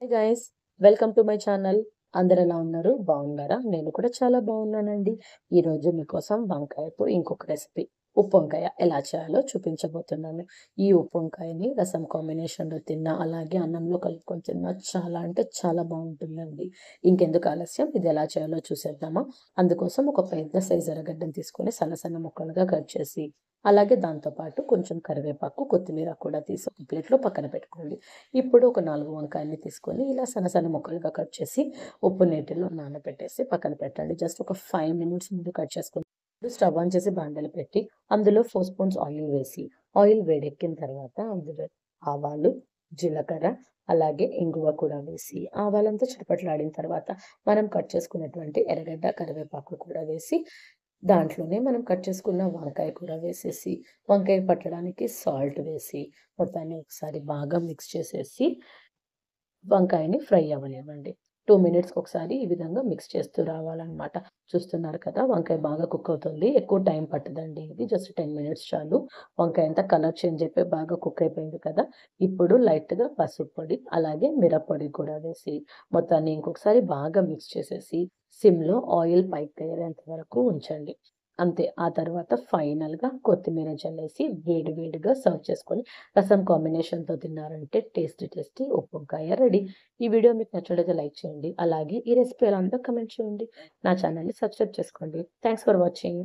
Hi guys, welcome to my channel. అందరు ఎలా ఉన్నారు? బాగున్నారా? నేను కూడా చాలా బాగున్నానండి. ఈరోజు మీకోసం వంకాయతో ఇంకొక రెసిపీ, ఉప్పు వంకాయ ఎలా చేయాలో చూపించబోతున్నాను. ఈ ఉప్పు వంకాయని రసం కాంబినేషన్లో తిన్నా, అలాగే అన్నంలో కలుపుకొని తిన్నా చాలా అంటే చాలా బాగుంటుందండి. ఇంకెందుకు ఆలస్యం, ఇది ఎలా చేయాలో చూసేద్దామా? అందుకోసం ఒక పెద్ద సైజు ఎర్రగడ్డను తీసుకొని సన్న సన్న ముక్కలుగా కట్ చేసి, అలాగే దాంతోపాటు కొంచెం కరివేపాకు, కొత్తిమీర కూడా తీసి ఒక ప్లేట్లో పక్కన పెట్టుకోండి. ఇప్పుడు ఒక 4 వంకాయల్ని తీసుకొని ఇలా సన్న సన్న ముక్కలుగా కట్ చేసి ఉప్పు నీటిలో నానబెట్టేసి పక్కన పెట్టండి. జస్ట్ ఒక 5 మినిట్స్ ముందు కట్ చేసుకుని స్టవ్ ఆన్ చేసి బాండలు పెట్టి అందులో 4 స్పూన్స్ ఆయిల్ వేసి, ఆయిల్ వేడెక్కిన తర్వాత అందులో ఆవాలు, జీలకర్ర, అలాగే ఇంగువ కూడా వేసి ఆవాలంతా చిటపట్లాడిన తర్వాత మనం కట్ చేసుకున్నటువంటి ఎర్రగడ్డ, కరివేపాకు కూడా వేసి దాంట్లోనే మనం కట్ చేసుకున్న వంకాయ కూడా వేసేసి, వంకాయ పట్టడానికి సాల్ట్ వేసి మొత్తాన్ని ఒకసారి బాగా మిక్స్ చేసేసి వంకాయని ఫ్రై అవ్వనివ్వండి. 2 మినిట్స్‌కి ఒకసారి ఈ విధంగా మిక్స్ చేస్తూ రావాలనమాట. చూస్తున్నారు కదా, వంకాయ బాగా కుక్ అవుతుంది. ఎక్కువ టైం పట్టదండి ఇది. జస్ట్ 10 మినిట్స్ చాలు. వంకాయ అంతా కలర్ చేంజ్ అయిపోయి బాగా కుక్ అయిపోయింది కదా! ఇప్పుడు లైట్‌గా పసుపు పొడి, అలాగే మిరప్పొడి కూడా వేసి మొత్తాన్ని ఇంకొకసారి బాగా మిక్స్ చేసేసి సిమ్‌లో ఆయిల్ పైకి తేలేంత వరకు ఉంచండి. అంతే. ఆ తర్వాత ఫైనల్‌గా కొత్తిమీర చల్లేసి వేడి వేడిగా సర్వ్ చేసుకొని రసం కాంబినేషన్‌తో తిన్నారంటే టేస్టీ ఉప్పు వంకాయ రెడీ. ఈ వీడియో మీకు నచ్చినట్లయితే లైక్ చేయండి. అలాగే ఈ రెసిపీ ఎలా ఉందో కామెంట్ చేయండి. నా ఛానల్‌ని సబ్స్క్రైబ్ చేసుకోండి. Thanks for watching.